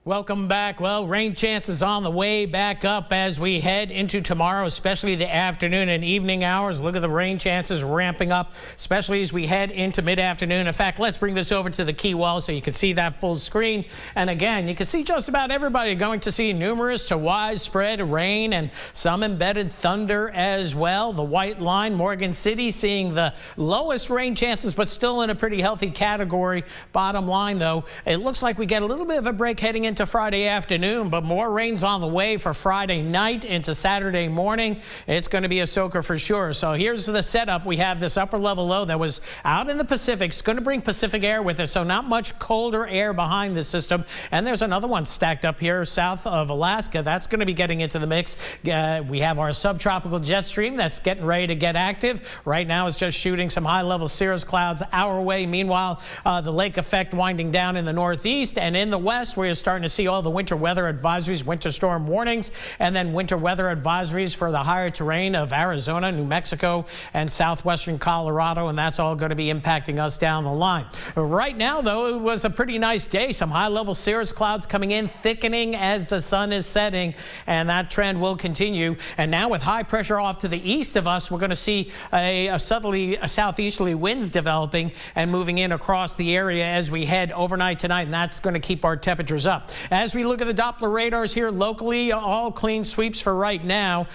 Welcome back. Well, rain chances on the way back up as we head into tomorrow, especially the afternoon and evening hours. Look at the rain chances ramping up, especially as we head into mid-afternoon. In fact, let's bring this over to the key wall so you can see that full screen. And again, you can see just about everybody going to see numerous to widespread rain and some embedded thunder as well. The white line, Morgan City, seeing the lowest rain chances, but still in a pretty healthy category. Bottom line, though, it looks like we get a little bit of a break heading into Friday afternoon, but more rain's on the way for Friday night into Saturday morning. It's going to be a soaker for sure. So here's the setup. We have this upper level low that was out in the Pacific. It's going to bring Pacific air with it, so not much colder air behind the system. And there's another one stacked up here south of Alaska. That's going to be getting into the mix. We have our subtropical jet stream that's getting ready to get active. Right now it's just shooting some high-level cirrus clouds our way. Meanwhile, the lake effect winding down in the northeast, and in the west we're starting to see all the winter weather advisories, winter storm warnings, and then winter weather advisories for the higher terrain of Arizona, New Mexico, and southwestern Colorado, and that's all going to be impacting us down the line. Right now, though, it was a pretty nice day. Some high-level cirrus clouds coming in, thickening as the sun is setting, and that trend will continue. And now with high pressure off to the east of us, we're going to see a southeasterly winds developing and moving in across the area as we head overnight tonight, and that's going to keep our temperatures up. As we look at the Doppler radars here locally, all clean sweeps for right now,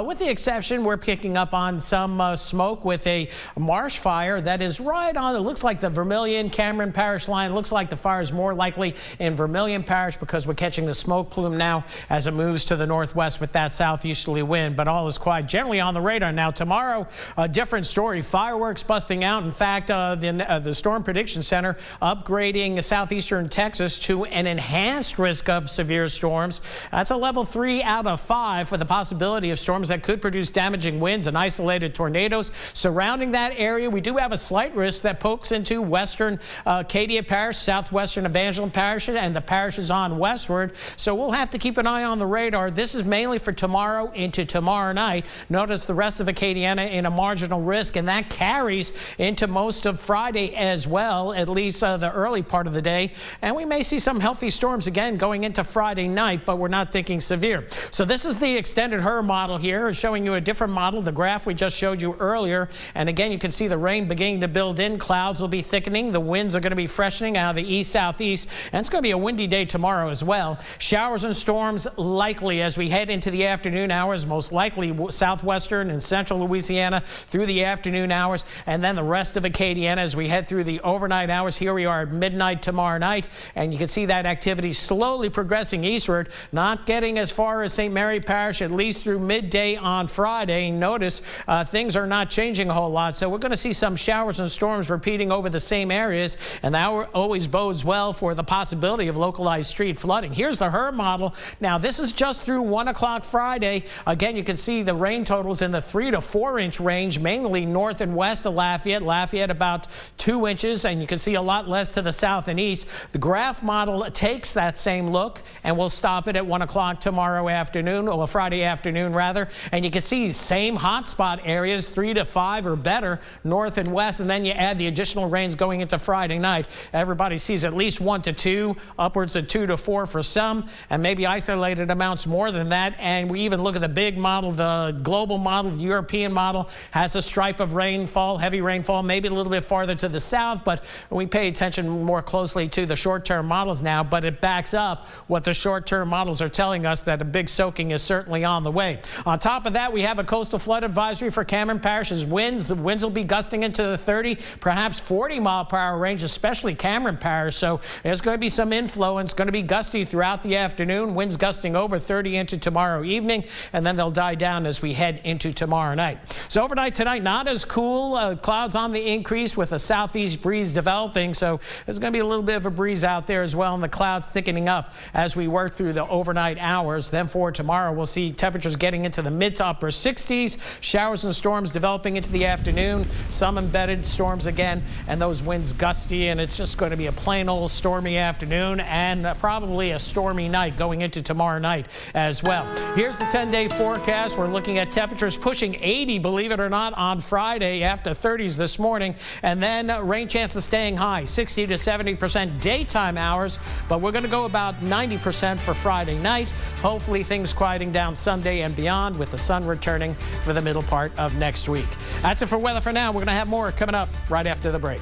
with the exception we're picking up on some smoke with a marsh fire that is right on, it looks like the Vermilion Cameron Parish line. It looks like the fire is more likely in Vermilion Parish because we're catching the smoke plume now as it moves to the northwest with that southeasterly wind, but all is quiet generally on the radar. Now tomorrow, a different story. Fireworks busting out. In fact, the Storm Prediction Center upgrading southeastern Texas to an enhanced risk of severe storms. That's a level 3 out of 5 for the possibility of storms that could produce damaging winds and isolated tornadoes surrounding that area. We do have a slight risk that pokes into western Acadia Parish, southwestern Evangeline Parish, and the parishes on westward. So we'll have to keep an eye on the radar. This is mainly for tomorrow into tomorrow night. Notice the rest of Acadiana in a marginal risk, and that carries into most of Friday as well, at least the early part of the day. And we may see some healthy storms again going into Friday night, but we're not thinking severe. So this is the extended HRRR model here, showing you a different model, the graph we just showed you earlier. And again, you can see the rain beginning to build in. Clouds will be thickening. The winds are going to be freshening out of the east-southeast. And it's going to be a windy day tomorrow as well. Showers and storms likely as we head into the afternoon hours, most likely southwestern and central Louisiana through the afternoon hours. And then the rest of Acadiana as we head through the overnight hours. Here we are at midnight tomorrow night. And you can see that activity slowly progressing eastward, not getting as far as St. Mary Parish, at least through midday on Friday. Notice things are not changing a whole lot, so we're going to see some showers and storms repeating over the same areas, and that always bodes well for the possibility of localized street flooding. Here's the HRRR model. Now, this is just through 1 o'clock Friday. Again, you can see the rain totals in the 3 to 4 inch range, mainly north and west of Lafayette. Lafayette about 2 inches, and you can see a lot less to the south and east. The graph model takes that same look, and we'll stop it at 1 o'clock tomorrow afternoon, or Friday afternoon rather, and you can see same hotspot areas, 3 to 5 or better, north and west, and then you add the additional rains going into Friday night. Everybody sees at least 1 to 2, upwards of 2 to 4 for some, and maybe isolated amounts more than that. And we even look at the big model, the global model, the European model, has a stripe of rainfall, heavy rainfall, maybe a little bit farther to the south, but we pay attention more closely to the short-term models now, but it backs up what the short-term models are telling us, that a big soaking is certainly on the way. On top of that, we have a coastal flood advisory for Cameron Parish's winds. The winds will be gusting into the 30, perhaps 40-mile-per-hour range, especially Cameron Parish. So there's going to be some inflow, and it's going to be gusty throughout the afternoon. Winds gusting over 30 into tomorrow evening, and then they'll die down as we head into tomorrow night. So overnight tonight, not as cool. Clouds on the increase with a southeast breeze developing. So there's going to be a little bit of a breeze out there as well, and the clouds thickening up as we work through the overnight hours. Then for tomorrow, we'll see temperatures getting into the mid to upper 60s, showers and storms developing into the afternoon, some embedded storms again, and those winds gusty, and it's just going to be a plain old stormy afternoon and probably a stormy night going into tomorrow night as well. Here's the 10-day forecast. We're looking at temperatures pushing 80, believe it or not, on Friday after 30s this morning, and then rain chances staying high, 60 to 70% daytime hours, but we're going to go go about 90% for Friday night. Hopefully things quieting down Sunday and beyond with the sun returning for the middle part of next week. That's it for weather for now. We're going to have more coming up right after the break.